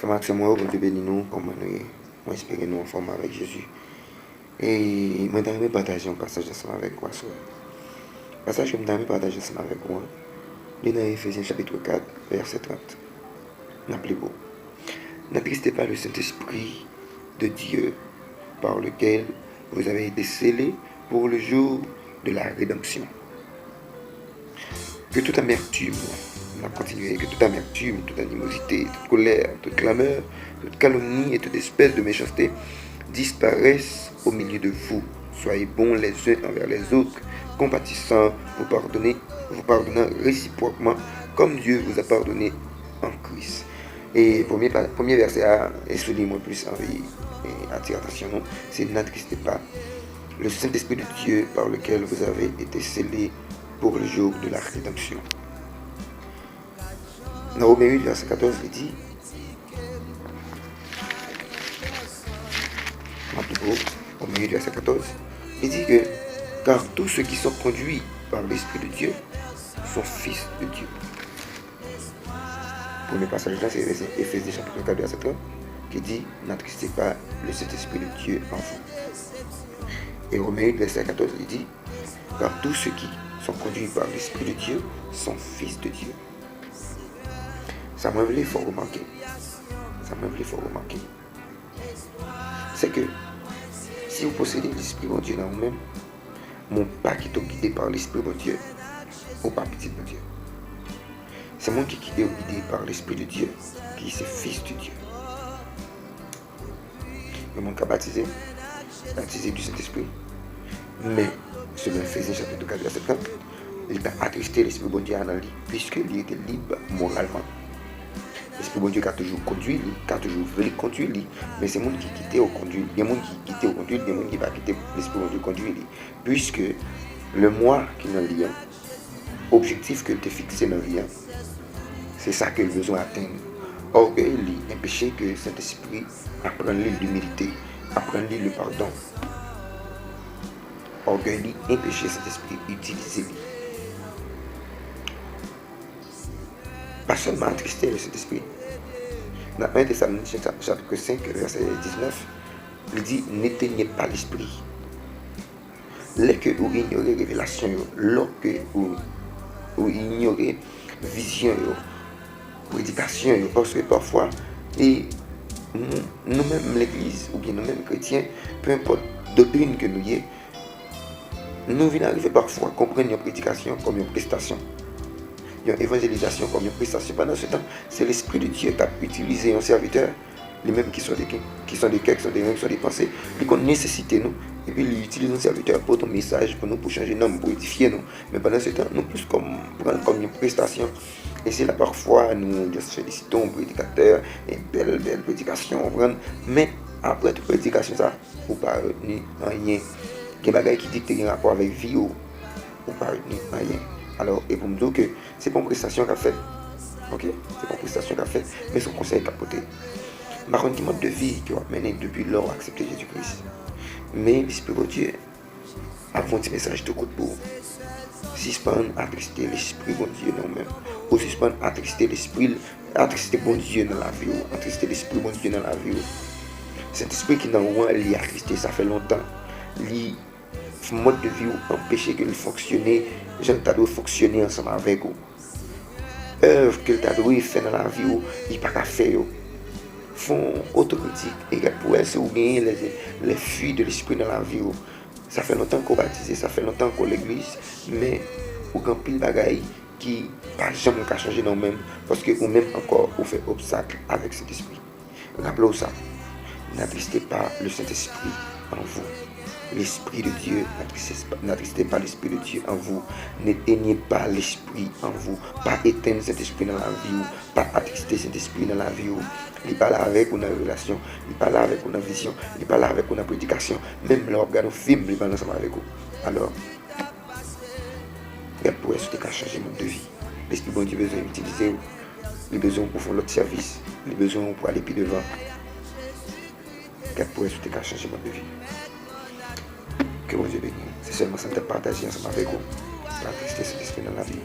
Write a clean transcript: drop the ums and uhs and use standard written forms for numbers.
Frère moi, bon Dieu bénis nous, comme nous espérons nous en forme avec Jésus. Et je vais partager un passage ensemble avec toi. Le passage que je vais partager ensemble avec moi, il est dans Éphésiens chapitre 4, verset 30. N'appelez-vous. N'attristez pas le Saint-Esprit de Dieu, par lequel vous avez été scellés pour le jour de la rédemption. Que toute amertume, on a continué, que toute amertume, toute animosité, toute colère, toute clameur, toute calomnie et toute espèce de méchanceté disparaissent au milieu de vous. Soyez bons les uns envers les autres, compatissants, vous pardonnant réciproquement, comme Dieu vous a pardonné en Christ. Et premier verset A, et souligne-moi plus envie et attire attention, non, c'est n'attristez pas le Saint-Esprit de Dieu par lequel vous avez été scellés pour le jour de la rédemption. Dans Romains 8, verset 14, il dit, Romains 8, verset 14, il dit que, car tous ceux qui sont conduits par l'Esprit de Dieu sont fils de Dieu. Le premier passage là, c'est Éphésiens chapitre 4, verset 30, qui dit, n'attristez pas le Saint-Esprit de Dieu en vous. Et Romains 8, verset 14, il dit, car tous ceux qui sont conduits par l'Esprit de Dieu sont fils de Dieu. Ça m'a voulu faut remarquer. C'est que si vous possédez l'Esprit de Dieu dans vous-même, mon pas qui est guidé par l'Esprit de Dieu, ou pas petit de Dieu. C'est moi qui est guidé par l'Esprit de Dieu, qui est fils de Dieu. Le monde qui a baptisé du Saint-Esprit. Mais, selon Éphésiens chapitre 4, verset 30, il a attristé l'Esprit de Dieu dans lui, puisqu'il était libre moralement. L'Esprit de Dieu qui a toujours conduit lui, qui a toujours voulu conduire lui, mais c'est le monde qui quittait au conduit. Il y a des gens qui quittent au conduit, il y a des gens qui va quitter l'Esprit de Dieu conduire lui. Puisque le moi qui est dans le lien, objectif que tu as fixé dans le lien, c'est ça que le besoin d'atteindre. Orgueil, un péché que Saint-Esprit apprend l'humilité, apprend le pardon. Orgueil, un péché Saint-Esprit, utilisez-le. Pas seulement attrister le Saint-Esprit. Dans 1 Thessaloniciens chapitre 5, verset 19, il dit, n'éteignez pas l'esprit. Lorsque vous ignorez révélation, lorsque vous ignorez vision, prédication, parce que parfois, et nous-mêmes l'église, ou bien nous-mêmes chrétiens, peu importe doctrine que nous ayons, nous venons arriver parfois à comprendre une prédication comme une prestation. Une évangélisation comme une prestation. Pendant ce temps, c'est l'Esprit de Dieu qui a utilisé un serviteur, les mêmes qui sont des cœurs, qui sont des mêmes, qui sont des pensées, qui ont nécessité nous, et puis il utilise un serviteur pour ton message, pour nous, pour changer nous, pour édifier nous. Mais pendant ce temps, nous plus comme une prestation. Et c'est là parfois, nous félicitons le prédicateur, une belle prédication, mais après toute prédication, ça, vous ne parlez rien. Il y a des bagages qui disent que tu as un rapport avec vie, ou pas rien. Alors, et pour me dire que c'est pas une prestation qu'a fait, ok? C'est pas une prestation qu'a fait, mais son conseil qu'a porté. Par contre, mode de vie qui a mené depuis lors à accepter Jésus-Christ. Mais l'Esprit de Dieu a un petit message de côté pour suspendre, attrister l'Esprit de Dieu dans nous-mêmes, ou suspendre, attrister l'Esprit, attrister bon Dieu dans la vie, ou attrister l'Esprit bon Dieu dans la vie. Cet esprit qui dans moi, il est attristé, ça fait longtemps. Mode de vie ou empêcher que le fonctionner, j'aime t'as fonctionner ensemble avec vous. Œuvre que t'as dû faire dans la vie ou il pas qu'à faire. Font autocritique et pour elle c'est ou bien les fuites de l'esprit dans la vie. Ça fait longtemps qu'on baptise, ça fait longtemps qu'on l'église, mais au grand pile bagaille qui pas jamais qu'à changer dans même parce que ou même encore on fait obstacle avec cet esprit. Rappelez-vous ça. N'attristez pas le Saint-Esprit en vous. L'Esprit de Dieu, n'attristez pas l'Esprit de Dieu en vous, n'éteignez pas l'Esprit en vous, pas éteindre cet esprit dans la vie, pas attrister cet esprit dans la vie. Il parle avec une révélation, il parle avec une vision, il parle avec une prédication, même l'organe au film, il parle ensemble avec vous. Alors, il pourrait changer mon de vie. L'Esprit de Dieu a besoin d'utiliser, il a besoin pour faire l'autre service, il a besoin pour aller plus devant. Il pourrait changer mon de vie. Que bon Dieu bénisse. C'est seulement ça de partager ensemble avec vous. Pas tristesse cet esprit dans la vie.